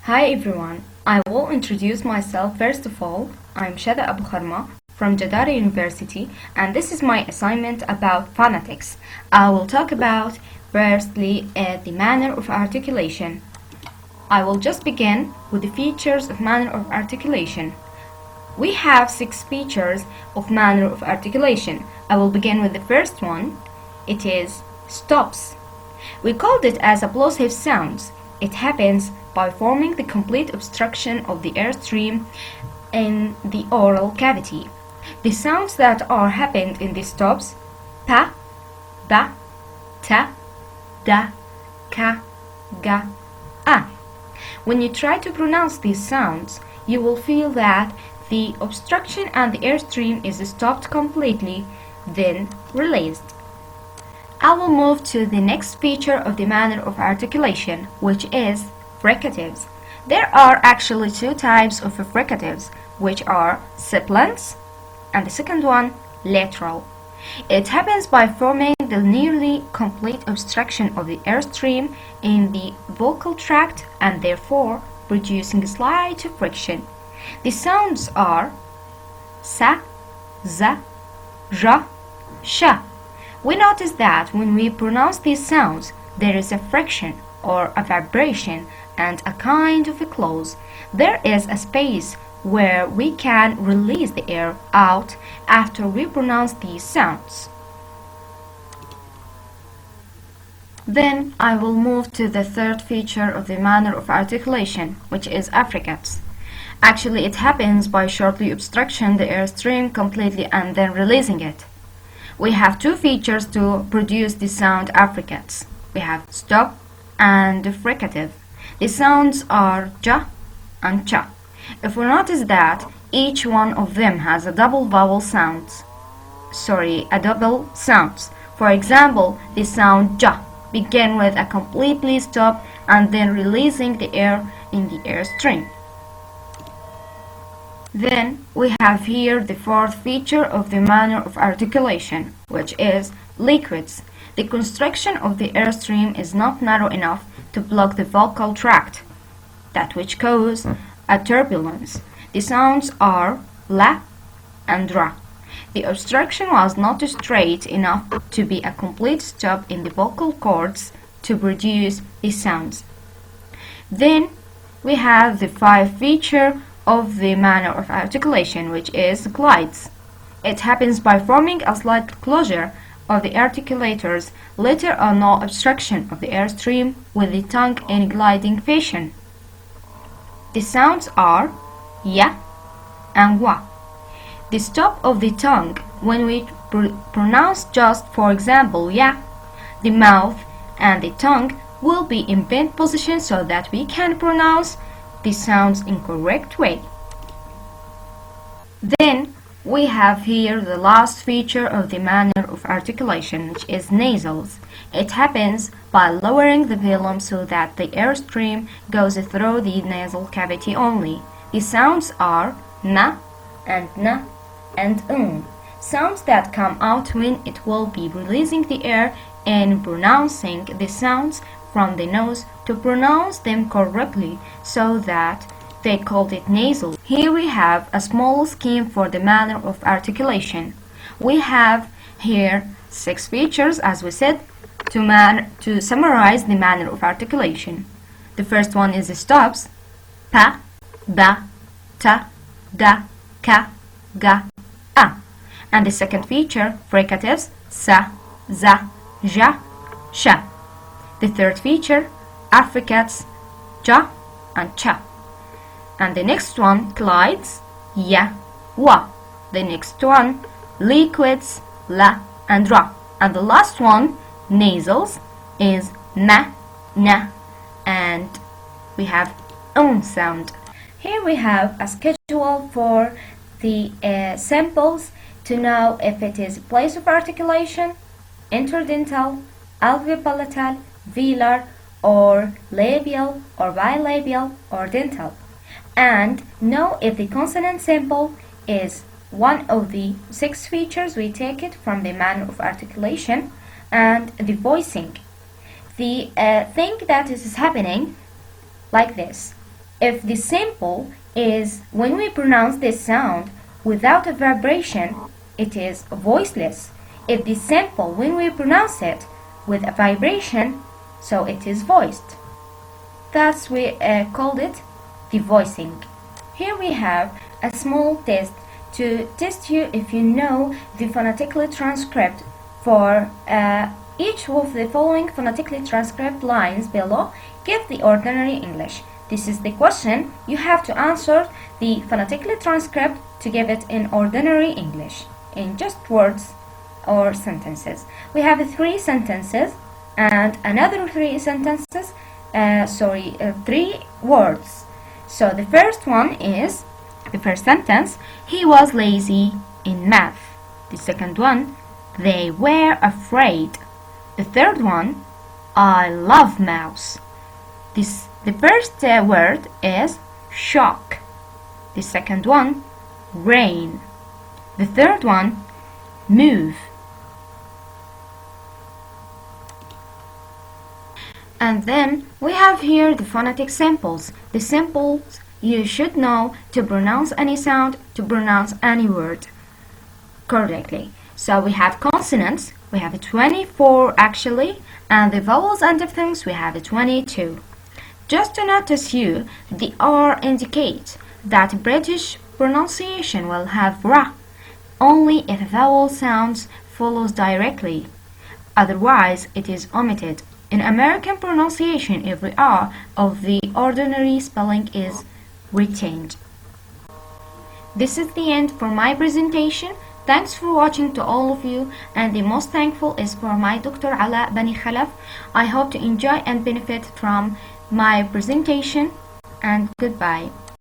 Hi everyone, I will introduce myself first of all. I'm Shada Abu Kharma from Jadara University and this is my assignment about phonetics. I will talk about firstly the manner of articulation. I will just begin with the features of manner of articulation. We have 6 features of manner of articulation. I will begin with the first one. It is stops. We called it as applosive sounds. It happens by forming the complete obstruction of the airstream in the oral cavity. The sounds that are happened in these stops: pa, ba, ta, da, ka, ga, a. When you try to pronounce these sounds, you will feel that the obstruction and the airstream is stopped completely, then released. I will move to the next feature of the manner of articulation, which is fricatives. There are actually 2 types of fricatives, which are sibilants and the second one lateral. It happens by forming the nearly complete obstruction of the airstream in the vocal tract and therefore producing slight friction. The sounds are sa, za, ra, sha. We notice that when we pronounce these sounds, there is a friction or a vibration and a kind of a close. There is a space where we can release the air out after we pronounce these sounds. Then I will move to the third feature of the manner of articulation, which is affricates. Actually, it happens by shortly obstructing the airstream completely and then releasing it. We have 2 features to produce the sound affricates. We have stop and fricative. The sounds are ja and cha. If we notice that each one of them has a double sound. For example, the sound ja begin with a completely stop and then releasing the air in the airstream. Then we have here the fourth feature of the manner of articulation, which is liquids. The construction of the airstream is not narrow enough to block the vocal tract, that which cause a turbulence. The sounds are la and ra. The obstruction was not straight enough to be a complete stop in the vocal cords to produce the sounds. Then we have the 5th feature of the manner of articulation, which is glides. It happens by forming a slight closure of the articulators, little or no obstruction of the airstream with the tongue in gliding fashion. The sounds are ya and wa. The stop of the tongue when we pronounce just, for example, ya, the mouth and the tongue will be in bent position so that we can pronounce the sounds in correct way. Then we have here the last feature of the manner of articulation, which is nasals. It happens by lowering the velum so that the airstream goes through the nasal cavity only. The sounds are na and sounds that come out when it will be releasing the air and pronouncing the sounds from the nose to pronounce them correctly, so that they called it nasal. Here we have a small scheme for the manner of articulation. We have here 6 features, as we said, to summarize the manner of articulation. The first one is the stops: pa, ba, ta, da, ka, ga, a. And the second feature, fricatives: sa, za, ja, sha. The third feature, affricates: ja and cha. And the next one, glides: ya, wa. The next one, liquids: la and ra. And the last one, nasals, is ma, na, and we have sound. Here we have a schedule for the samples to know if it is place of articulation, interdental, alveopalatal, velar, or labial, or bilabial, or dental, and know if the consonant sample is one of the 6 features we take it from the manner of articulation, and the voicing. The thing that is happening like this: If the simple is when we pronounce this sound without a vibration, it is voiceless. If the simple when we pronounce it with a vibration, so it is voiced. Thus we called it the voicing. Here we have a small test to test you if you know the phonetically transcript for each of the following phonetically transcribed lines below. Give the ordinary English. This is the question. You have to answer the phonetically transcript to give it in ordinary English, in just words or sentences. We have 3 sentences and another 3 sentences, 3 words. So the first one is, the first sentence, he was lazy in math. The second one, they were afraid. The third one, I love mouse. The first word is shock. The second one, rain. The third one, move. And then we have here the phonetic samples. The samples you should know to pronounce any sound, to pronounce any word correctly. So we have consonants, we have 24 actually, and the vowels and diphthongs we have 22. Just to notice you, the R indicates that British pronunciation will have ra only if vowel sounds follows directly. Otherwise, it is omitted. In American pronunciation, every R of the ordinary spelling is retained. This is the end for my presentation. Thanks for watching to all of you, and the most thankful is for my Dr. Ala Bani Khalaf. I hope to enjoy and benefit from my presentation, and goodbye.